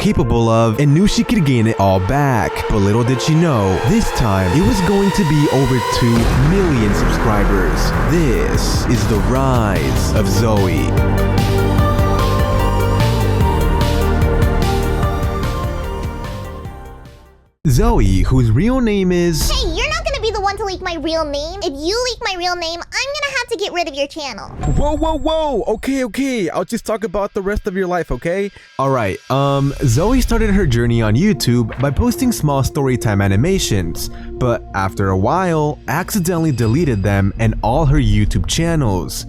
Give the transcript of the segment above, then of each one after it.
capable of and knew she could gain it all back. But little did she know, this time it was going to be over 2 million subscribers. This is the rise of Zoe. Zoe, whose real name is... Hey, you're not gonna be the one to leak my real name. If you leak my real name, I'm gonna have to get rid of your channel. Whoa. Okay. I'll just talk about the rest of your life, okay? Alright, Zoe started her journey on YouTube by posting small storytime animations, but after a while, accidentally deleted them and all her YouTube channels.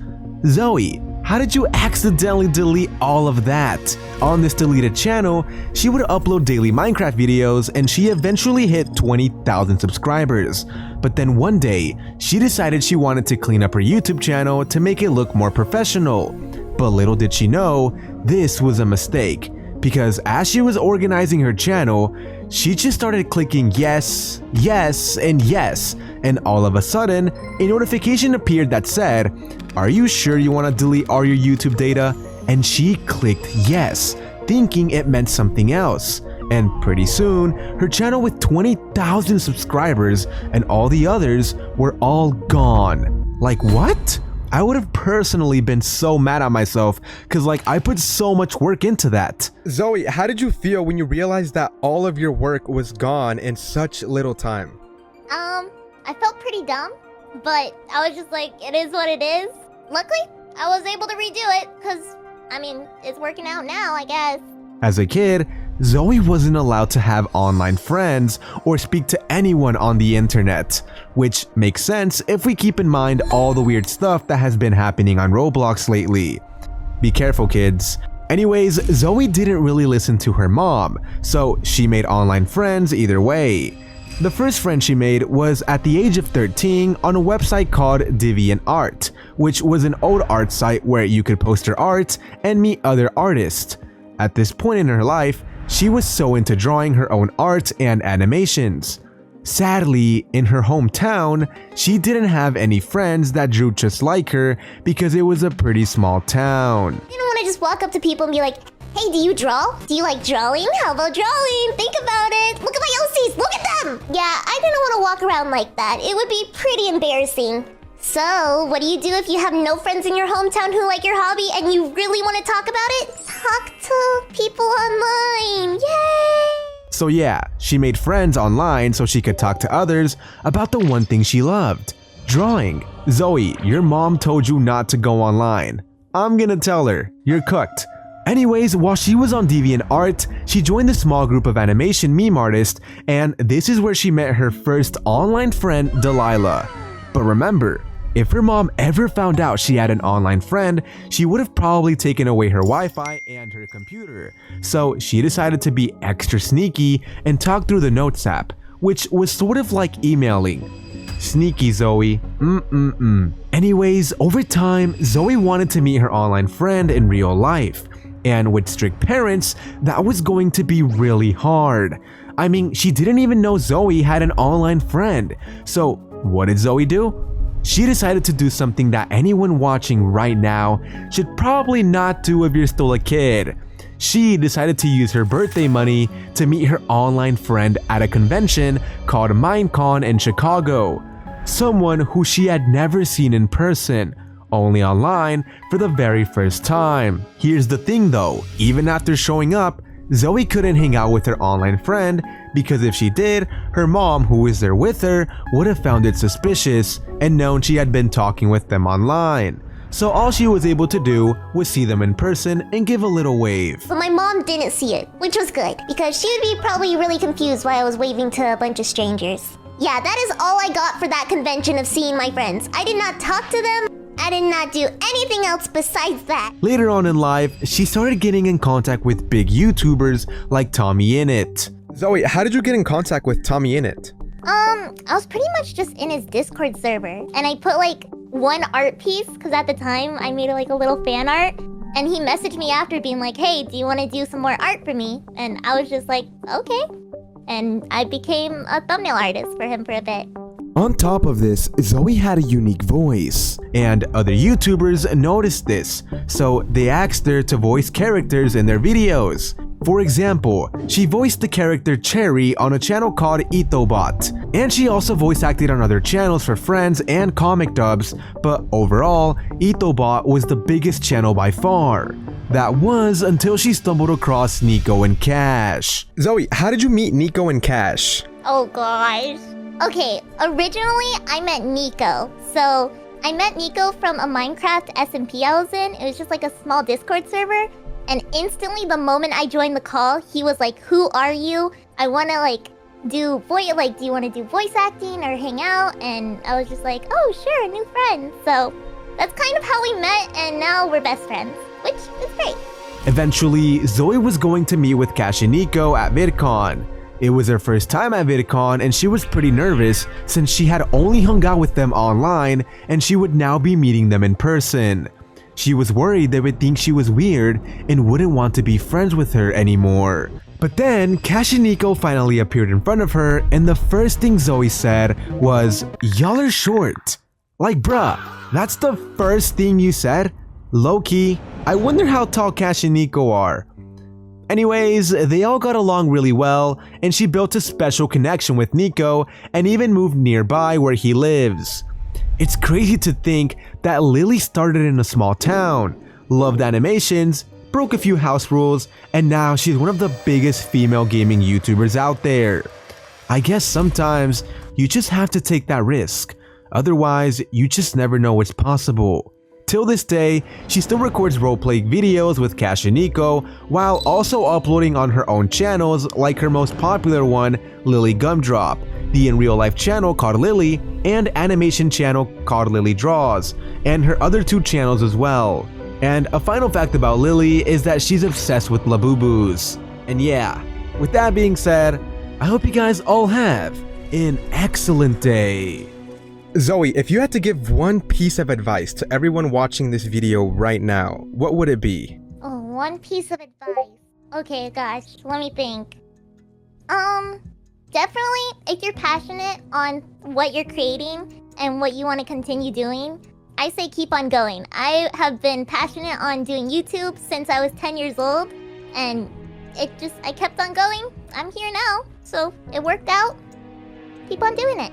Zoe, how did you accidentally delete all of that? On this deleted channel, she would upload daily Minecraft videos and she eventually hit 20,000 subscribers. But then one day, she decided she wanted to clean up her YouTube channel to make it look more professional. But little did she know, this was a mistake. Because as she was organizing her channel, she just started clicking yes, and all of a sudden, a notification appeared that said, "Are you sure you want to delete all your YouTube data?" And she clicked yes, thinking it meant something else. And pretty soon, her channel with 20,000 subscribers and all the others were all gone. Like what? I would have personally been so mad at myself because I put so much work into that. Zoe, how did you feel when you realized that all of your work was gone in such little time? I felt pretty dumb, but I was just like, it is what it is. Luckily, I was able to redo it because, it's working out now, I guess. As a kid, Zoe wasn't allowed to have online friends or speak to anyone on the internet, which makes sense if we keep in mind all the weird stuff that has been happening on Roblox lately. Be careful, kids. Anyways, Zoe didn't really listen to her mom, so she made online friends either way. The first friend she made was at the age of 13 on a website called DeviantArt, which was an old art site where you could post your art and meet other artists. At this point in her life, she was so into drawing her own art and animations. Sadly, in her hometown, she didn't have any friends that drew just like her because it was a pretty small town. You don't want to just walk up to people and be like, "Hey, do you draw? Do you like drawing? How about drawing? Think about it. Look at my OCs. Look at them." Yeah, I didn't want to walk around like that. It would be pretty embarrassing. So, what do you do if you have no friends in your hometown who like your hobby and you really want to talk about it? Talk to people online. Yay! So yeah, she made friends online so she could talk to others about the one thing she loved, drawing. Zoe, your mom told you not to go online. I'm gonna tell her, you're cooked. Anyways, while she was on DeviantArt, she joined the small group of animation meme artists, and this is where she met her first online friend, Delilah. But remember, if her mom ever found out she had an online friend, she would have probably taken away her Wi-Fi and her computer. So she decided to be extra sneaky and talk through the Notes app, which was sort of like emailing. Sneaky Zoe. Anyways, over time, Zoe wanted to meet her online friend in real life. And with strict parents, that was going to be really hard. She didn't even know Zoe had an online friend. So what did Zoe do? She decided to do something that anyone watching right now should probably not do if you're still a kid. She decided to use her birthday money to meet her online friend at a convention called Minecon in Chicago. Someone who she had never seen in person, only online for the very first time. Here's the thing though, even after showing up, Zoe couldn't hang out with her online friend because if she did, her mom, who was there with her, would have found it suspicious and known she had been talking with them online. So all she was able to do was see them in person and give a little wave. But my mom didn't see it, which was good, because she would be probably really confused why I was waving to a bunch of strangers. Yeah, that is all I got for that convention of seeing my friends. I did not talk to them. I did not do anything else besides that. Later on in life, she started getting in contact with big YouTubers like TommyInnit. Zoe, how did you get in contact with TommyInnit? I was pretty much just in his Discord server, and I put one art piece, because at the time I made a little fan art, and he messaged me after being like, "Hey, do you want to do some more art for me?" And I was just like, okay. And I became a thumbnail artist for him for a bit. On top of this, Zoe had a unique voice, and other YouTubers noticed this, so they asked her to voice characters in their videos. For example, she voiced the character Cherry on a channel called Itobot, and she also voice acted on other channels for Friends and comic dubs, but overall, Itobot was the biggest channel by far. That was until she stumbled across Nico and Cash. Zoe, how did you meet Nico and Cash? Oh gosh. Okay, originally I met Nico. So I met Nico from a Minecraft SMP I was in. It was just like a small Discord server. And instantly the moment I joined the call, he was like, "Who are you? I wanna do you wanna do voice acting or hang out?" And I was just like, "Oh sure, new friend." So that's kind of how we met, and now we're best friends, which is great. Eventually, Zoe was going to meet with Cash and Nico at VidCon. It was her first time at VidCon and she was pretty nervous since she had only hung out with them online and she would now be meeting them in person. She was worried they would think she was weird and wouldn't want to be friends with her anymore. But then, Cash and Nico finally appeared in front of her and the first thing Zoe said was, "Y'all are short." Like bruh, that's the first thing you said? Low-key, I wonder how tall Cash and Nico are. Anyways, they all got along really well and she built a special connection with Nico and even moved nearby where he lives. It's crazy to think that Lily started in a small town, loved animations, broke a few house rules, and now she's one of the biggest female gaming YouTubers out there. I guess sometimes you just have to take that risk, otherwise you just never know what's possible. Till this day, she still records roleplay videos with Cash and Nico while also uploading on her own channels like her most popular one, Lily Gumdrop, the in real life channel called Lily, and animation channel called Lily Draws, and her other two channels as well. And a final fact about Lily is that she's obsessed with Labubus. And yeah, with that being said, I hope you guys all have an excellent day. Zoe, if you had to give one piece of advice to everyone watching this video right now, what would it be? Oh, one piece of advice. Okay, gosh, let me think. Definitely, if you're passionate on what you're creating and what you want to continue doing, I say keep on going. I have been passionate on doing YouTube since I was 10 years old, and I kept on going. I'm here now, so it worked out. Keep on doing it.